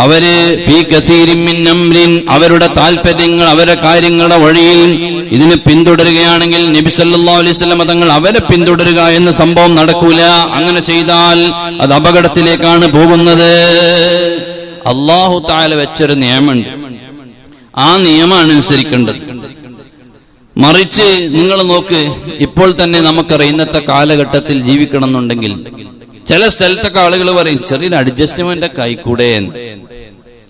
അവര് ഫീ കസീരിൻ മിൻ അംരിൻ, അവരുടെ താല്പര്യങ്ങൾ, അവരുടെ കാര്യങ്ങളുടെ വഴിയിൽ ഇതിനെ പിന്തുടരുകയാണെങ്കിൽ നബി സല്ലല്ലാഹു അലൈഹി വസല്ലം തങ്ങൾ അവരെ പിന്തുടരുക എന്ന സംഭവം നടക്കൂല. അങ്ങനെ ചെയ്താൽ അത് അപകടത്തിലേക്കാണ് പോകുന്നത്. അല്ലാഹു തആല വെച്ചൊരു നിയമമുണ്ട്, ആ നിയമമാണ് അനുസരിക്കേണ്ടത്. മറിച്ച് നിങ്ങൾ നോക്ക്, ഇപ്പോൾ തന്നെ നമുക്കറിയാം ഇന്നത്തെ കാലഘട്ടത്തിൽ ജീവിക്കണം എന്നുണ്ടെങ്കിൽ ചില സ്ഥലത്തൊക്കെ ആളുകൾ പറയും ചെറിയൊരു അഡ്ജസ്റ്റ്മെന്റ് കൈക്കൂടെ.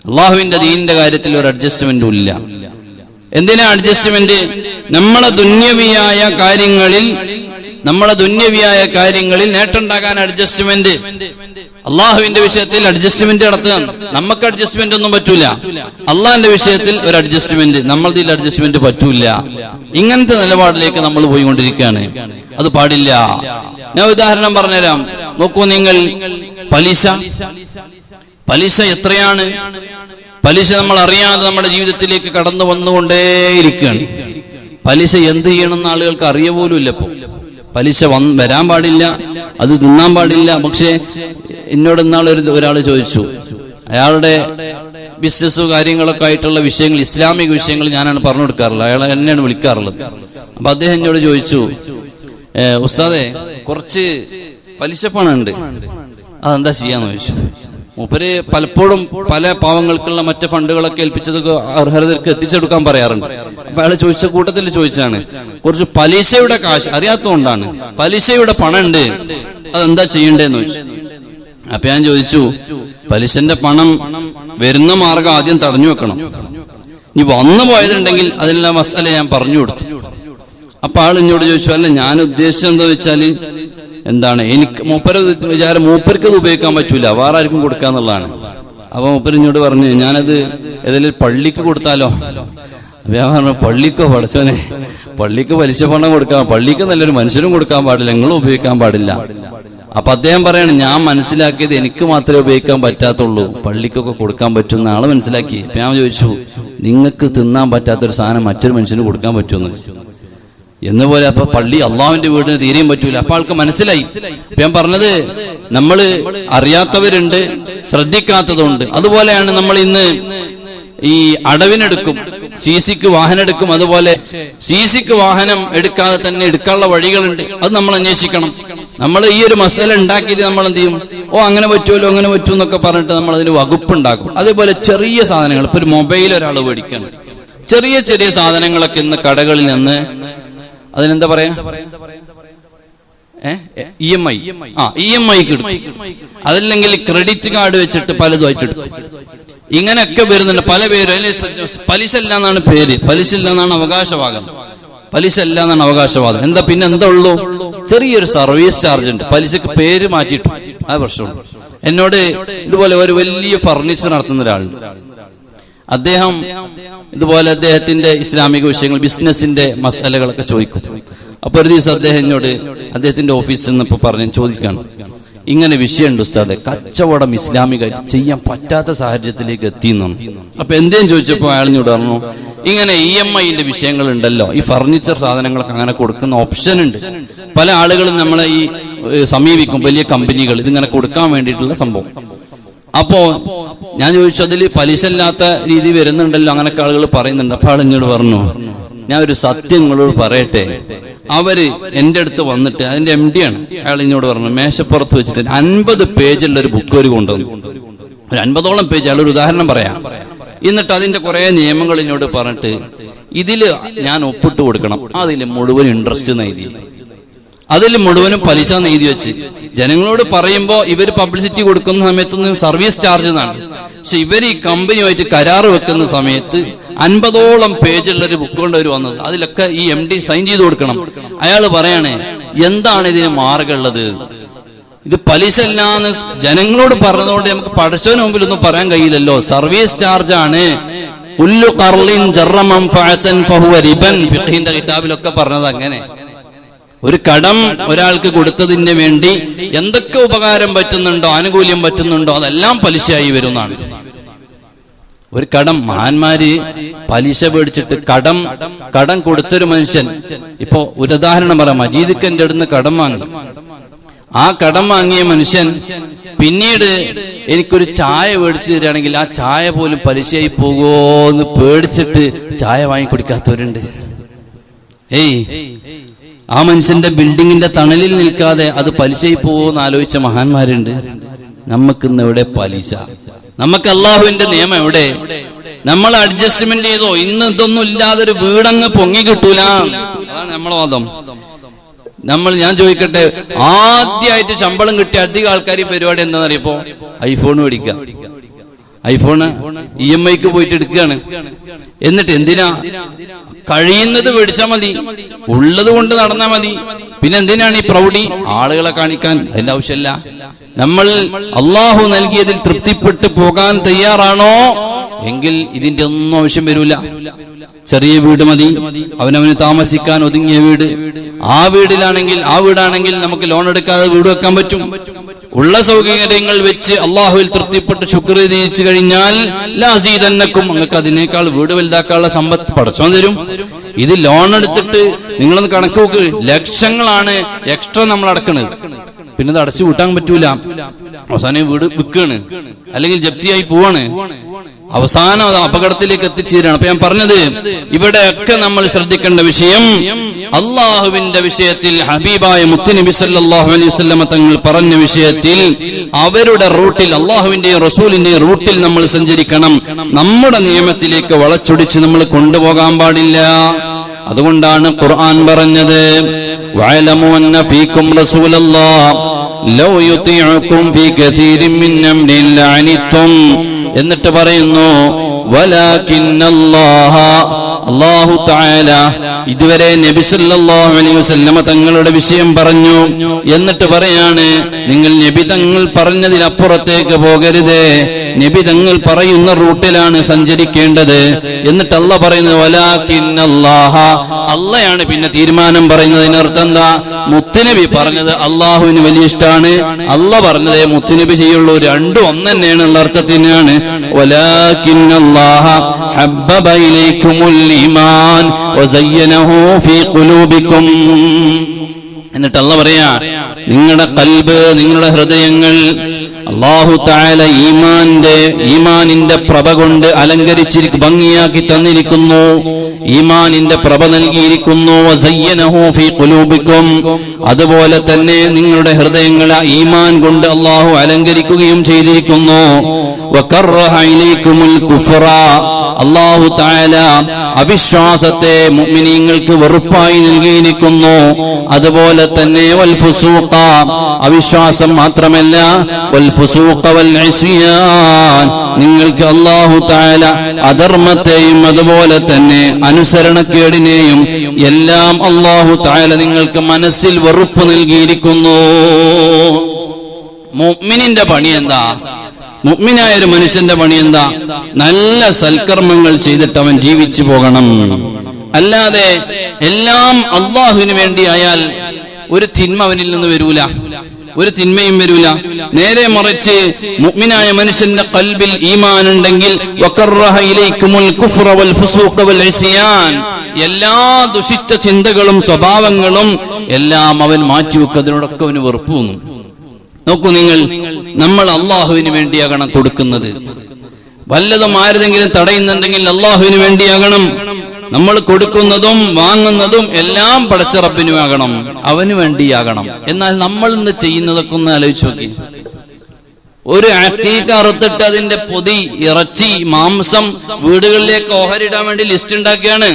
അള്ളാഹുവിന്റെ ദീനിന്റെ കാര്യത്തിൽ ഒരു അഡ്ജസ്റ്റ്മെന്റും ഇല്ല. എന്തിനാ അഡ്ജസ്റ്റ്മെന്റ്? നമ്മളെ ദുന്യവിയായ കാര്യങ്ങളിൽ നേട്ടമുണ്ടാകാൻ അഡ്ജസ്റ്റ്മെന്റ്. അള്ളാഹുവിന്റെ വിഷയത്തിൽ അഡ്ജസ്റ്റ്മെന്റ് നടത്തുക. നമുക്ക് അഡ്ജസ്റ്റ്മെന്റ് ഒന്നും പറ്റൂല. അള്ളാഹിന്റെ വിഷയത്തിൽ ഒരു അഡ്ജസ്റ്റ്മെന്റ്, നമ്മളുടെ അഡ്ജസ്റ്റ്മെന്റ് പറ്റൂല. ഇങ്ങനത്തെ നിലപാടിലേക്ക് നമ്മൾ പോയിക്കൊണ്ടിരിക്കുകയാണ്. അത് പാടില്ല. ഞാൻ ഉദാഹരണം പറഞ്ഞുതരാം. നോക്കൂ നിങ്ങൾ, പലിശ എത്രയാണ്? പലിശ നമ്മൾ അറിയാതെ നമ്മുടെ ജീവിതത്തിലേക്ക് കടന്നു വന്നുകൊണ്ടേയിരിക്കുകയാണ്. പലിശ എന്ത് ചെയ്യണമെന്ന് ആളുകൾക്ക് അറിയ പോലും ഇല്ല. ഇപ്പൊ പലിശ വരാൻ പാടില്ല, അത് തിന്നാൻ പാടില്ല. പക്ഷെ എന്നോട് ഇന്നാൾ ഒരാൾ ചോദിച്ചു, അയാളുടെ ബിസിനസ് കാര്യങ്ങളൊക്കെ ആയിട്ടുള്ള വിഷയങ്ങൾ, ഇസ്ലാമിക വിഷയങ്ങൾ ഞാനാണ് പറഞ്ഞു കൊടുക്കാറുള്ളത്, അയാൾ എന്നെയാണ് വിളിക്കാറുള്ളത്. അപ്പൊ അദ്ദേഹം എന്നോട് ചോദിച്ചു, ഉസ്താദെ കുറച്ച് പലിശ പണമുണ്ട്, അതെന്താ ചെയ്യാന്ന് ചോദിച്ചു. മൂപ്പര് പലപ്പോഴും പല പാവങ്ങൾക്കുള്ള മറ്റു ഫണ്ടുകളൊക്കെ ഏൽപ്പിച്ചതൊക്കെ അർഹതർക്ക് എത്തിച്ചെടുക്കാൻ പറയാറുണ്ട്. അപ്പൊ അയാൾ ചോദിച്ച കൂട്ടത്തിൽ ചോദിച്ചാണ്, കുറച്ച് പലിശയുടെ കാശ് അറിയാത്തതുകൊണ്ടാണ്, പലിശയുടെ പണം ഉണ്ട്, അതെന്താ ചെയ്യണ്ടേന്ന് ചോദിച്ചു. അപ്പൊ ഞാൻ ചോദിച്ചു, പലിശന്റെ പണം വരുന്ന മാർഗം ആദ്യം തടഞ്ഞു വെക്കണം, ഇനി വന്നു പോയതുണ്ടെങ്കിൽ അതിനുള്ള മസാല ഞാൻ പറഞ്ഞു കൊടുത്തു. അപ്പൊ ആൾ എന്നോട് ചോദിച്ചു, അല്ല ഞാൻ ഉദ്ദേശിച്ചത് എന്താ വെച്ചാല് എന്താണ്, എനിക്ക് മൂപ്പര വിചാരം മൂപ്പർക്ക് അത് ഉപയോഗിക്കാൻ പറ്റൂല, വേറെ ആർക്കും കൊടുക്കാന്നുള്ളതാണ്. അപ്പൊ മൂപ്പര് എന്നോട് പറഞ്ഞു, ഞാനത് ഏതെങ്കിലും പള്ളിക്ക് കൊടുത്താലോ? അപ്പൊ ഞാൻ പറഞ്ഞു, പള്ളിക്കോ? പഠിച്ചോനെ, പള്ളിക്ക് പലിശ പണം കൊടുക്കാൻ, പള്ളിക്ക് നല്ലൊരു മനുഷ്യനും കൊടുക്കാൻ പാടില്ല, നിങ്ങളും ഉപയോഗിക്കാൻ പാടില്ല. അപ്പൊ അദ്ദേഹം പറയാണ്, ഞാൻ മനസ്സിലാക്കിയത് എനിക്ക് മാത്രമേ ഉപയോഗിക്കാൻ പറ്റാത്തുള്ളൂ, പള്ളിക്കൊക്കെ കൊടുക്കാൻ പറ്റുന്ന ആള് മനസ്സിലാക്കി. അപ്പൊ ഞാൻ ചോദിച്ചു, നിങ്ങൾക്ക് തിന്നാൻ പറ്റാത്തൊരു സാധനം മറ്റൊരു മനുഷ്യന് കൊടുക്കാൻ പറ്റുമെന്ന് എന്നപോലെ. അപ്പൊ പള്ളി അള്ളാഹുവിന്റെ വീടിന് തീരെയും പറ്റൂല. അപ്പൊ ആൾക്ക് മനസ്സിലായി. ഞാൻ പറഞ്ഞത്, നമ്മള് അറിയാത്തവരുണ്ട്, ശ്രദ്ധിക്കാത്തതുണ്ട്. അതുപോലെയാണ് നമ്മൾ ഇന്ന് ഈ അടവിനെടുക്കും, സിസിക്ക് വാഹനം എടുക്കും. അതുപോലെ സിസിക്ക് വാഹനം എടുക്കാതെ തന്നെ എടുക്കാനുള്ള വഴികളുണ്ട്, അത് നമ്മൾ അന്വേഷിക്കണം. നമ്മൾ ഈ ഒരു മസാല ഉണ്ടാക്കിയിട്ട് നമ്മൾ എന്ത് ചെയ്യും, അങ്ങനെ പറ്റുമല്ലോ, അങ്ങനെ പറ്റും എന്നൊക്കെ പറഞ്ഞിട്ട് നമ്മൾ അതിന് വകുപ്പുണ്ടാക്കും. അതേപോലെ ചെറിയ സാധനങ്ങൾ, ഇപ്പൊ ഒരു മൊബൈൽ ഒരാൾ മേടിക്കണം, ചെറിയ ചെറിയ സാധനങ്ങളൊക്കെ ഇന്ന് കടകളിൽ നിന്ന്, അതിനെന്താ പറയാ, EMI എടുക്കും, അതല്ലെങ്കിൽ ക്രെഡിറ്റ് കാർഡ് വെച്ചിട്ട് പലതുമായിട്ട് എടുക്കും. ഇങ്ങനെയൊക്കെ വരുന്നുണ്ട് പല പേര്. പലിശ ഇല്ല എന്നാണ് പേര്, പലിശ ഇല്ല എന്നാണ് അവകാശവാദം, പലിശ ഇല്ല എന്നാണ് അവകാശവാദം. എന്താ പിന്നെ എന്താ ഉള്ളൂ, ചെറിയൊരു സർവീസ് ചാർജ് ഉണ്ട്, പലിശക്ക് പേര് മാറ്റിയിട്ടു, ആ പ്രശ്നമുണ്ട്. എന്നോട് ഇതുപോലെ ഒരു വലിയ ഫർണിച്ചർ നടത്തുന്ന ഒരാളുണ്ട്. അദ്ദേഹം ഇതുപോലെ അദ്ദേഹത്തിന്റെ ഇസ്ലാമിക വിഷയങ്ങൾ, ബിസിനസിന്റെ മസാലകളൊക്കെ ചോദിക്കും. അപ്പൊ ഒരു ദിവസം അദ്ദേഹം എന്നോട് അദ്ദേഹത്തിന്റെ ഓഫീസിൽ നിന്നിപ്പോ ചോദിക്കാണ്, ഇങ്ങനെ വിഷയമുണ്ട് ഉസ്താദെ, കച്ചവടം ഇസ്ലാമികമായിട്ട് ചെയ്യാൻ പറ്റാത്ത സാഹചര്യത്തിലേക്ക് എത്തിയെന്നാണ്. അപ്പൊ എന്തേലും ചോദിച്ചപ്പോ അയാളിനോട് പറഞ്ഞു, ഇങ്ങനെ EMI-ന്റെ വിഷയങ്ങൾ ഉണ്ടല്ലോ, ഈ ഫർണിച്ചർ സാധനങ്ങളൊക്കെ അങ്ങനെ കൊടുക്കുന്ന ഓപ്ഷൻ ഉണ്ട്. പല ആളുകളും നമ്മളെ ഈ സമീപിക്കും, വലിയ കമ്പനികൾ ഇതിങ്ങനെ കൊടുക്കാൻ വേണ്ടിയിട്ടുള്ള സംഭവം. അപ്പോ ഞാൻ ചോദിച്ചു, അതിൽ പലിശ ഇല്ലാത്ത രീതി വരുന്നുണ്ടല്ലോ, അങ്ങനൊക്കെ ആളുകൾ പറയുന്നുണ്ട്. അപ്പൊ ആളിനോട് പറഞ്ഞു, ഞാൻ ഒരു സത്യം നിങ്ങളോട് പറയട്ടെ, അവര് എന്റെ അടുത്ത് വന്നിട്ട്, അതിന്റെ MD ആണ്, അയാൾ എന്നോട് പറഞ്ഞു, മേശപ്പുറത്ത് വെച്ചിട്ട് 50 പേജുള്ള ഒരു ബുക്ക് ഒരു കൊണ്ടുവന്നു, ഒരു 50ഓളം പേജ്. അയാളൊരു ഉദാഹരണം പറയാം. എന്നിട്ട് അതിന്റെ കുറെ നിയമങ്ങൾ എന്നോട് പറഞ്ഞിട്ട്, ഇതില് ഞാൻ ഒപ്പിട്ട് കൊടുക്കണം, അതില് മുഴുവൻ ഇൻട്രസ്റ്റ് എഴുതി, അതിൽ മുഴുവനും പലിശ എഴുതി വെച്ച്. ജനങ്ങളോട് പറയുമ്പോ ഇവർ പബ്ലിസിറ്റി കൊടുക്കുന്ന സമയത്തൊന്നും സർവീസ് ചാർജ് എന്നാണ്, പക്ഷെ ഇവർ ഈ കമ്പനിയുമായിട്ട് കരാറ് വെക്കുന്ന സമയത്ത് 50ഓളം പേജുള്ള ഒരു ബുക്ക് കൊണ്ട് അവർ വന്നത്, അതിലൊക്കെ ഈ MD സൈൻ ചെയ്ത് കൊടുക്കണം. അയാൾ പറയാണ്, എന്താണ് ഇതിന് മാർഗമുള്ളത്, ഇത് പലിശ അല്ലാന്ന് ജനങ്ങളോട് പറഞ്ഞതുകൊണ്ട് നമുക്ക് പടച്ചവന് മുമ്പിൽ ഒന്നും പറയാൻ കഴിയില്ലല്ലോ, സർവീസ് ചാർജ് ആണ്. കുല്ലു ഖർളിൻ ജറ മൻഫഅതൻ ഫഹുവ റിബൻ, ഫിഖ്ഹിന്റെ കിതാബിലൊക്കെ പറഞ്ഞത് അങ്ങനെ. ഒരു കടം ഒരാൾക്ക് കൊടുത്തതിന് വേണ്ടി എന്തൊക്കെ ഉപകാരം പറ്റുന്നുണ്ടോ, ആനുകൂല്യം പറ്റുന്നുണ്ടോ, അതെല്ലാം പലിശയായി വരുന്നതാണ്. ഒരു കടം, മഹാന്മാര് പലിശ പേടിച്ചിട്ട് കടം കൊടുത്തൊരു മനുഷ്യൻ, ഇപ്പൊ ഒരു ഉദാഹരണം പറയാം, മജീദിക്കന്റെ അടുത്ത് കടം വാങ്ങി. ആ കടം വാങ്ങിയ മനുഷ്യൻ പിന്നീട് എനിക്കൊരു ചായ മേടിച്ചു തരികയാണെങ്കിൽ ആ ചായ പോലും പലിശയായി പോകുമോന്ന് പേടിച്ചിട്ട് ചായ വാങ്ങി കുടിക്കാത്തവരുണ്ട്. ആ മനുഷ്യന്റെ ബിൽഡിങ്ങിന്റെ തണലിൽ നിൽക്കാതെ അത് പലിശയായി പോകുമെന്ന് ആലോചിച്ച മഹാന്മാരുണ്ട്. നമുക്കിന്ന് എവിടെ പലിശ? നമുക്ക് അള്ളാഹുവിന്റെ നിയമം എവിടെ? നമ്മൾ അഡ്ജസ്റ്റ്മെന്റ് ചെയ്തോ? ഇന്ന് ഇതൊന്നും ഇല്ലാതെ ഒരു വീടങ്ങ് പൊങ്ങി കിട്ടൂല, അതാണ് നമ്മളെ വാദം. ഞാൻ ചോദിക്കട്ടെ, ആദ്യമായിട്ട് ശമ്പളം കിട്ടിയ അധികം ആൾക്കാർ ഈ പരിപാടി എന്താണെന്നറിയപ്പോ ഐഫോൺ മേടിക്കുക. ഐഫോണ് EMI-ക്ക് പോയിട്ട് എടുക്കുകയാണ്. എന്നിട്ട് എന്തിനാ? കഴിയുന്നത് മേടിച്ചാൽ മതി, ഉള്ളത് കൊണ്ട് നടന്നാൽ മതി. പിന്നെ എന്തിനാണ് ഈ പ്രൗഢി? ആളുകളെ കാണിക്കാൻ. അതിന്റെ ആവശ്യമില്ല. നമ്മൾ അള്ളാഹു നൽകിയതിൽ തൃപ്തിപ്പെട്ട് പോകാൻ തയ്യാറാണോ എങ്കിൽ ഇതിന്റെ ഒന്നും ആവശ്യം വരൂല. ചെറിയ വീട് മതി, അവനവന് താമസിക്കാൻ ഒതുങ്ങിയ വീട്. ആ വീടാണെങ്കിൽ നമുക്ക് ലോൺ എടുക്കാതെ വീട് വെക്കാൻ പറ്റും. ഉള്ള സൗകര്യങ്ങൾ വെച്ച് അള്ളാഹുവിൽ തൃപ്തിപ്പെട്ട് ശുക്ർ തിരിച്ചു കഴിഞ്ഞാൽ ലാസീദന്നക്കും, നിങ്ങൾക്ക് അതിനേക്കാൾ വീട് വലുതാക്കാനുള്ള സമ്പത്ത് പടച്ചോൻ തരും. ഇത് ലോൺ എടുത്തിട്ട് നിങ്ങളൊന്ന് കണക്ക് നോക്ക്, ലക്ഷങ്ങളാണ് എക്സ്ട്രാ നമ്മൾ അടക്കണത്. പിന്നെ അത് അടച്ചു കൂട്ടാൻ പറ്റൂല. അവസാനം വീട് വിൽക്കാണ്, അല്ലെങ്കിൽ ജപ്തിയായി പോവാണ്, അവസാനം അത് അപകടത്തിലേക്ക് എത്തിച്ചേരാണ്. അപ്പൊ ഞാൻ പറഞ്ഞത്, ഇവിടെയൊക്കെ നമ്മൾ ശ്രദ്ധിക്കേണ്ട വിഷയം അള്ളാഹുവിന്റെ വിഷയത്തിൽ, ഹബീബായ മുത്തുനബി സല്ലല്ലാഹു അലൈഹി വസല്ലം തങ്ങൾ പറഞ്ഞ വിഷയത്തിൽ, അവരുടെ റൂട്ടിൽ, അള്ളാഹുവിന്റെയും റസൂലിന്റെയും റൂട്ടിൽ നമ്മൾ സഞ്ചരിക്കണം. നമ്മുടെ നിയമത്തിലേക്ക് വളച്ചൊടിച്ച് നമ്മൾ കൊണ്ടുപോകാൻ പാടില്ല. അതുകൊണ്ടാണ് ഖുർആൻ പറഞ്ഞത്, വഅലമു അന്ന ഫീകും റസൂലല്ലാഹ് ലൗ യുതിഉകും ഫീ കസീരിൻ മിൻ അംരിൽ ലഅനിതും. എന്നിട്ട് പറയുന്നു, വലാകിന്നല്ലാഹ, അല്ലാഹു തആല ഇതുവരെ നബി സല്ലല്ലാഹു അലൈഹി വസല്ലമ തങ്ങളുടെ വിഷയം പറഞ്ഞു. എന്നിട്ട് പറയാണ്, നിങ്ങൾ നബി തങ്ങൾ പറഞ്ഞതിനപ്പുറത്തേക്ക് പോകരുത്, നബി തങ്ങൾ പറയുന്ന റൂട്ടിലാണ് സഞ്ചരിക്കേണ്ടത്. എന്നിട്ട് അല്ലാഹ് പറയുന്നത്, വലാകിന്നല്ലാഹ, അല്ലാഹയാണ് പിന്നെ തീരുമാനം പറയുന്നത്. അതിനർത്ഥം എന്താ? മുത്തുനബി പറഞ്ഞത് അള്ളാഹുവിന് വലിയ ഇഷ്ടമാണ്, അല്ലാഹ് പറഞ്ഞതേ മുത്തുനബി ചെയ്യുള്ളൂ. രണ്ടും ഒന്ന് തന്നെയാണ്, അർത്ഥത്തിനാണ്. വലാകിന്നല്ലാഹ ഹബ്ബബ ഇലൈക്കുമുൽ ഈമാൻ വസയ്യനഹു ഫീ ഖുലൂബിക്കും. എന്നിട്ട് അല്ലാഹ് പറയാ, നിങ്ങളുടെ ഖൽബ്, നിങ്ങളുടെ ഹൃദയങ്ങൾ അല്ലാഹു തആല ഈമാനിന്റെ പ്രഭ കൊണ്ട് അലങ്കരിച്ചിരിക്കും, ഭംഗിയാക്കി തന്നിരിക്കുന്നു, ഈമാനിന്റെ പ്രഭ നൽകിയിരിക്കുന്നു. വസയ്യനഹു ഫീ ഖുലൂബിക്കും, അതുപോലെ തന്നെ നിങ്ങളുടെ ഹൃദയങ്ങളെ ഈമാൻ കൊണ്ട് അല്ലാഹു അലങ്കരിക്കുകയും ചെയ്തിരിക്കുന്നു. വകറഹ ഇലൈക്കുമുൽ കുഫ്ര, അല്ലാഹു തആല അവിശ്വാസത്തെ മുഅ്മിനീങ്ങൾക്ക് വെറുപ്പായി നൽകിയിരിക്കുന്നു. അതുപോലെ തന്നെ വൽ ഫുസൂഖ, അവിശ്വാസം മാത്രമല്ല, വൽ ഫുസൂഖ വൽ ഇസ്യാൻ, നിങ്ങൾക്ക് അല്ലാഹു തആല അധർമ്മത്തെയും അതുപോലെ തന്നെ അനുസരണക്കേടിനെയും എല്ലാം അല്ലാഹു തആല നിങ്ങൾക്ക് മനസ്സിൽ വെറുപ്പ് നൽകിയിരിക്കുന്നു. മുഅ്മിനിന്റെ പണി എന്താ? മുഅ്മിനായ ഒരു മനുഷ്യന്റെ പണി എന്താ? നല്ല സൽക്കർമ്മങ്ങൾ ചെയ്തിട്ട് അവൻ ജീവിച്ചു പോകണം. അല്ലാതെ എല്ലാം അള്ളാഹുവിന് വേണ്ടിയായാൽ ഒരു തിന്മ അവനിൽ നിന്ന് വരൂല, ഒരു തിന്മയും വരൂല. നേരെ മറിച്ച് മുഅ്മിനായ മനുഷ്യന്റെ ഖൽബിൽ ഈമാൻ ഉണ്ടെങ്കിൽ, വകറഹ ഇലൈക്കുമുൽ കുഫ്ര വൽ ഫുസൂഖ വൽ ഇസ്യാൻ, എല്ലാ ദുഷിച്ച ചിന്തകളും സ്വഭാവങ്ങളും എല്ലാം അവൻ മാറ്റിവെക്കും, അതിനോടൊക്കെ അവന് വെറുപ്പ് തോന്നും. നോക്കൂ നിങ്ങൾ, നമ്മൾ അള്ളാഹുവിന് വേണ്ടിയാകണം കൊടുക്കുന്നത്. വല്ലതും ആരുതെങ്കിലും തടയുന്നുണ്ടെങ്കിൽ അള്ളാഹുവിന് വേണ്ടിയാകണം. നമ്മൾ കൊടുക്കുന്നതും വാങ്ങുന്നതും എല്ലാം പടച്ച റബ്ബിനുമാകണം, അവന് വേണ്ടിയാകണം. എന്നാൽ നമ്മൾ ഇന്ന് ചെയ്യുന്നതൊക്കെ ഒന്ന് ആലോചിച്ച് നോക്കി. ഒരു അഖീഖ അറുത്തിട്ട് അതിന്റെ പൊതി, ഇറച്ചി, മാംസം വീടുകളിലേക്ക് ഓഹരിടാൻ വേണ്ടി ലിസ്റ്റ് ഉണ്ടാക്കിയാണ്.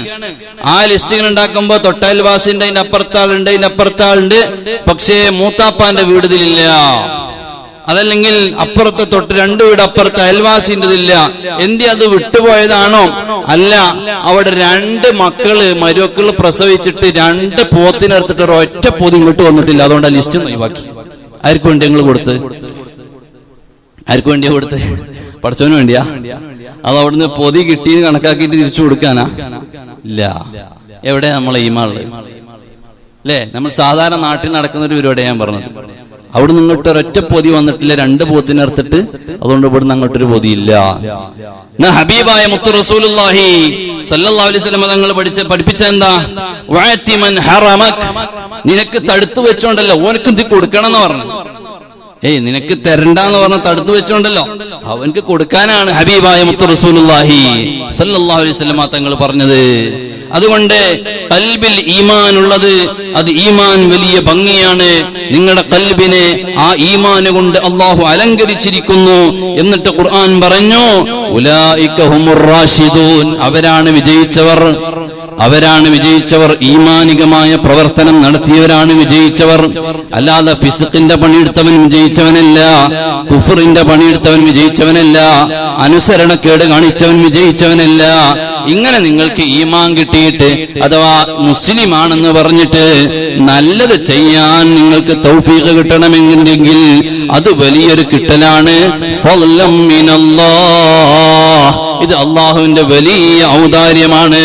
ആ ലിസ്റ്റുകൾ ഉണ്ടാക്കുമ്പോ തൊട്ടയൽവാസിന്റെ അതിന്റെ അപ്പുറത്താളുണ്ട്, ഇതിന്റെ അപ്പുറത്താളുണ്ട്, പക്ഷേ മൂത്താപ്പാന്റെ വീട് ഇതിലില്ല. അതല്ലെങ്കിൽ അപ്പുറത്തെ തൊട്ട് 2 വീട് അപ്പുറത്ത് അയൽവാസിൻ്റെതില്ല. എന്തി അത് വിട്ടുപോയതാണോ? അല്ല, അവിടെ 2 മരുമക്കള് പ്രസവിച്ചിട്ട് 2 പോത്തിനെടുത്തിട്ട് ഒരൊറ്റ പോതി ഇങ്ങോട്ട് വന്നിട്ടില്ല. അതുകൊണ്ട് ആ ലിസ്റ്റ് ഒഴിവാക്കി. ആർക്കു വേണ്ടി നിങ്ങൾ കൊടുത്ത്? ആർക്കു വേണ്ടിയാ കൊടുത്ത്? പഠിച്ചവന് വേണ്ടിയാ? അത് അവിടുന്ന് പൊതി കിട്ടിയെന്ന് കണക്കാക്കിയിട്ട് തിരിച്ചു കൊടുക്കാനാ? ഇല്ല. എവിടെ നമ്മളെ ഈമാള് അല്ലേ? നമ്മൾ സാധാരണ നാട്ടിൽ നടക്കുന്ന ഒരു പരിപാടിയാണ് ഞാൻ പറഞ്ഞത്. അവിടെ നിങ്ങോട്ട് ഒരൊറ്റ പൊതി വന്നിട്ടില്ല, 2 പോത്തിനടുത്തിട്ട്, അതുകൊണ്ട് ഇവിടുന്ന് അങ്ങോട്ടൊരു പൊതിയില്ല. ഹബീബായ മുത്ത് റസൂലുള്ളാഹി സല്ലല്ലാഹു അലൈഹി വസല്ലം തങ്ങൾ പഠിപ്പിച്ച എന്താ? വഅതി മൻ ഹറമക്, നിനക്ക് തടുത്തു വെച്ചോണ്ടല്ലോ ഓനക്ക് എന്ത് കൊടുക്കണം എന്ന് പറഞ്ഞു. നിനക്ക് തരണ്ടെന്ന് പറഞ്ഞ തടുത്തു വെച്ചോണ്ടല്ലോ അവൻക്ക് കൊടുക്കാനാണ് ഹബീബായ മുത്ത് റസൂലുള്ളാഹി സല്ലല്ലാഹു അലൈഹി വസല്ലം തങ്ങൾ പറഞ്ഞത്. അതുകൊണ്ട് ഖൽബിൽ ഈമാൻ ഉള്ളത്, അത് ഈമാൻ വലിയ ഭംഗിയാണ്. നിങ്ങളുടെ ഖൽബിനെ ആ ഈമാൻ കൊണ്ട് അല്ലാഹു അലങ്കരിച്ചിരിക്കുന്നു. എന്നിട്ട് ഖുർആൻ പറഞ്ഞു, ഉലൈക ഹുമുർ റാഷിദൂൻ, അവരാണ് വിജയിച്ചവർ. അവരാണ് വിജയിച്ചവർ. ഈമാനികമായ പ്രവർത്തനം നടത്തിയവരാണ് വിജയിച്ചവർ. അല്ലാതെ ഫിസ്ഖിന്റെ പണിയെടുത്തവൻ വിജയിച്ചവനല്ല, കുഫറിന്റെ പണിയെടുത്തവൻ വിജയിച്ചവനല്ല, അനുസരണക്കേട് കാണിച്ചവൻ വിജയിച്ചവനല്ല. ഇങ്ങനെ നിങ്ങൾക്ക് ഈമാൻ കിട്ടിയിട്ട് അഥവാ മുസ്ലിം ആണെന്ന് പറഞ്ഞിട്ട് നല്ലത് ചെയ്യാൻ നിങ്ങൾക്ക് തൗഫീഖ് കിട്ടണമെങ്കിൽ അത് വലിയൊരു കിട്ടലാണ്. ഫളം മിനല്ലാഹ്, ഇത് അള്ളാഹുവിന്റെ വലിയ ഔദാര്യമാണ്.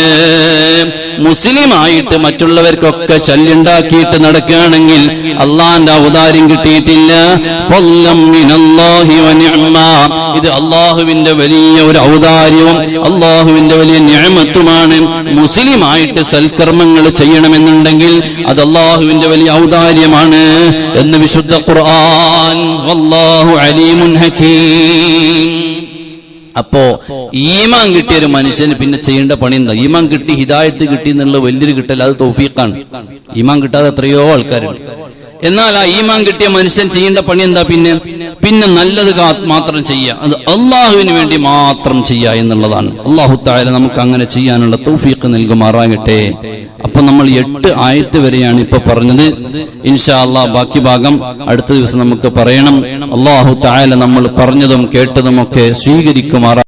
മുസ്ലിമായിട്ട് മറ്റുള്ളവർക്കൊക്കെ ശല്യുണ്ടാക്കിയിട്ട് നടക്കുകയാണെങ്കിൽ അള്ളാന്റെ ഔദാര്യം കിട്ടിയിട്ടില്ല. ഫളം മിനല്ലാഹി വനിഅമ, ഇത് അള്ളാഹുവിന്റെ വലിയ ഒരു ഔദാര്യവും അള്ളാഹുവിന്റെ വലിയ നിഅമത്തുമാണ്. മുസ്ലിമായിട്ട് സൽക്കർമ്മങ്ങൾ ചെയ്യണമെന്നുണ്ടെങ്കിൽ അത് അള്ളാഹുവിന്റെ വലിയ ഔദാര്യമാണ് എന്ന് വിശുദ്ധ ഖുർആൻ. വല്ലാഹു അലീമുൻ ഹകീം. അപ്പോ ഈമാൻ കിട്ടിയ ഒരു മനുഷ്യന് പിന്നെ ചെയ്യേണ്ട പണി എന്താ? ഈമാൻ കിട്ടി, ഹിദായത്ത് കിട്ടി എന്നുള്ള വലിയൊരു കിട്ടൽ, അത് തൗഫീഖാണ്. ഈമാൻ കിട്ടാതെ എത്രയോ ആൾക്കാരുണ്ട്. എന്നാൽ ആ ഈമാൻ കിട്ടിയ മനുഷ്യൻ ചെയ്യേണ്ട പണി എന്താ? പിന്നെ നല്ലത് മാത്രം ചെയ്യുക, അത് അള്ളാഹുവിന് വേണ്ടി മാത്രം ചെയ്യുക എന്നുള്ളതാണ്. അല്ലാഹു തആല നമുക്ക് അങ്ങനെ ചെയ്യാനുള്ള തൗഫീഖ് നൽകുമാറാകട്ടെ. അപ്പൊ നമ്മൾ 8 ആയത്ത് വരെയാണ് ഇപ്പൊ പറഞ്ഞത്. ഇൻഷാ അല്ലാഹ് ബാക്കി ഭാഗം അടുത്ത ദിവസം നമുക്ക് പറയണം. അല്ലാഹു തആല നമ്മൾ പറഞ്ഞതും കേട്ടതുമൊക്കെ സ്വീകരിക്കുമാറാ